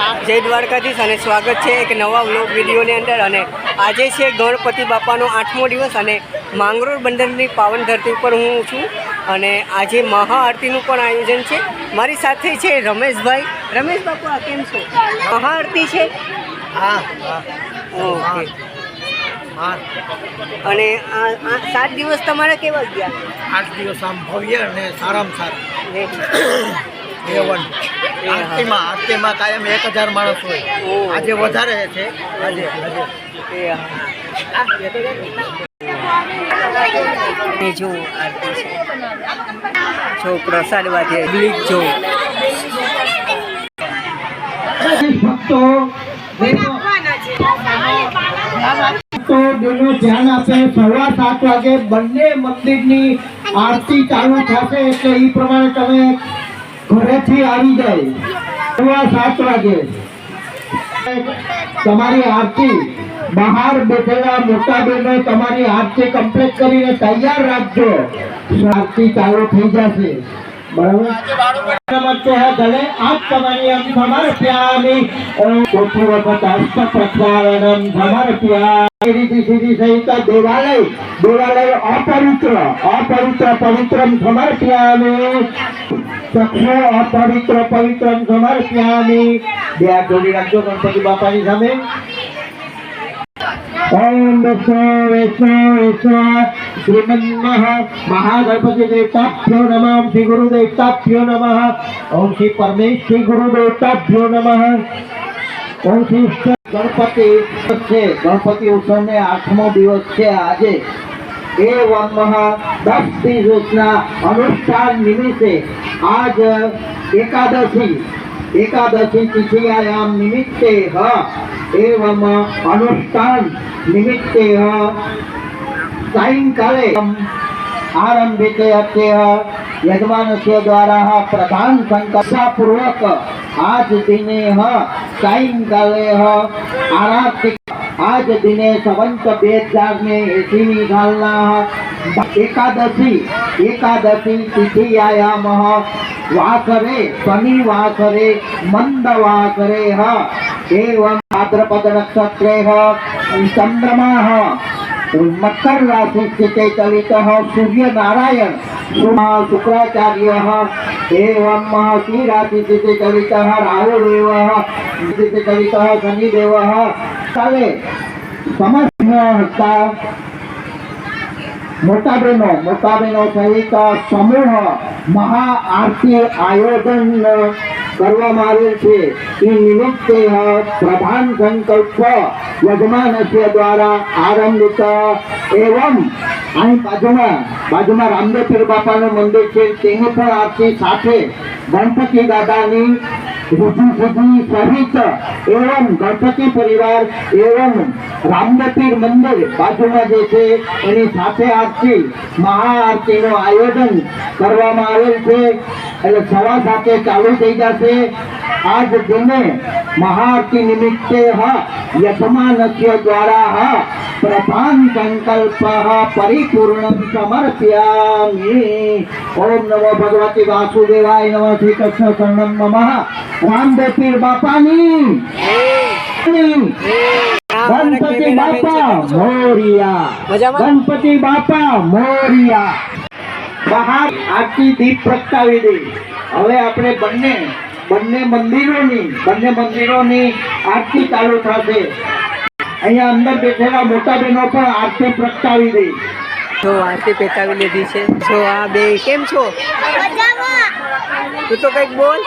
જય દ્વારકાધીશ અને સ્વાગત છે એક નવા વ્લોગ વિડીયોની અંદર। અને આજે છે ગણપતિ બાપાનો 8મો દિવસ અને માંગરોળ બંદરની પાવન ધરતી ઉપર હું છું અને આજે મહાઆરતીનું પણ આયોજન છે। મારી સાથે છે રમેશભાઈ। રમેશ બાપા કેમ છો? મહાઆરતી છે? હા ઓકે। અને આ 7 દિવસ તમારા કેવા ગયા? 8 દિવસ આમ ભવ્ય અને સારામાં સારું આરતીમાં કાયમ 1000 માણસ હોય। આજે વધારે છે। આજે જો આરતી છે, જો પ્રસાદ વાગે ગ્લિક જો ભક્તો બેનો ધ્યાન આપે। 7:15 વાગે બંને મંદિરની આરતી ચાલુ થશે એટલે એ પ્રમાણે તમે ઘરેથી આવી જાય। 7:15 વાગે તમારી આરતી બહાર બેઠેલા મોટા બહેનો તમારી આરતી કમ્પ્લીટ કરીને તૈયાર રાખજો। આરતી ચાલુ થઈ જશે, બરાબર? नमस्ते है गले आज कमानी हम समर्पयामि ओम कोटि वक्त हस्त प्रक्षालनम समर्पयामि। सीधी सहित देवालय अपवित्र पवित्रम समर्पयामि। चक्षु अपवित्र पवित्रम समर्पयामि। બે હાથ જોડી રાખજો ગણપતિ બાપાની સામે। ओम विष्णु श्रीमन्मः महागणपति देवताभ्यो नमः। ओम श्री गुरुदेवताभ्यो नमः। ओम श्री परमेश्वरी गुरुदेवताभ्यो नमः। ओम श्री गणपति उत्सव ने 8मो दिवस है आज। एवं 10 દિવસના अनुष्ठान निमित्ते आज एकादशी तिथियां निमित्ते एवं अनुष्ठान निमित्ते सायंकाले आरंभिते अद्य यजमानस्य द्वारा प्रधान संकल्पपूर्वक आज दिने सायंकाले आरती आज दिने संवत 2080 सालना एकादशी तिथियायाम वासरे शनिवासरे मंदवासरे एवं भाद्रपद नक्षत्रे चंद्रमा मकर राशि स्थिते चलित सूर्य नारायण शुक्राचार्य एवं श्री राशि स्थिते चलित राहुदेव स्थिते चलित शनिदेव काले समस्त मोटा बहनों सहित समूह महाआरती आयोजन કરવામાં આવેલ છે। એ નિમિત્તે પ્રધાન સંકલ્પ યજમાનસ્ય દ્વારા આરંભિત એવં અહીં બાજુમાં રામદેવ પીર બાપાનું મંદિર છે તેની પણ આરતી સાથે ગણપતિ દાદાની ऋषि सहित एवं गणपति परिवार एवं रामदेव पीर मंदिर बाजूમાં જે છે એની સાથે આરતી મહાઆરતીનું આયોજન કરવામાં આવેલ છે। એટલે 7:15 ચાલુ થઈ જશે। आज दिने महाआरती निमित्ते यजमानस्य द्वारा प्रधान संकल्प परिपूर्ण समर्पयामि। ओम नमो भगवती वासुदेवाय नमः। श्री कृष्ण शरणं मम। रामदेव पीर बापानी गणपति बापा मोरिया। गणपति बापा मोरिया। बाहर आरती दीप प्रगटावी दे। હવે આપણે બંને મંદિરોની આરતી ચાલુ થશે। અહીંયા અંદર બેઠેલા મોટા બહેનો પણ આરતી પ્રગટાવી દે। જો આરતી પેટાવી લીધી છે। જો આ બે કેમ છો? તું તો કંઈક બોલ।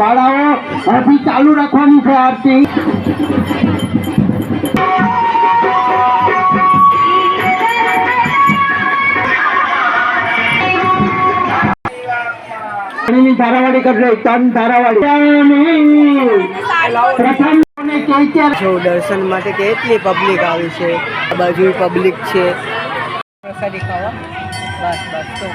બાળાઓ હજી ચાલુ રાખવાની છે આરતી. પાણીની ધારાવાળી કરજો, તન ધારાવાળી. પ્રથમ જો દર્શન માટે કેટલી પબ્લિક આવી છે, આ બાજુ પબ્લિક છે પ્રસાદી ખાવા. બસ બસ તો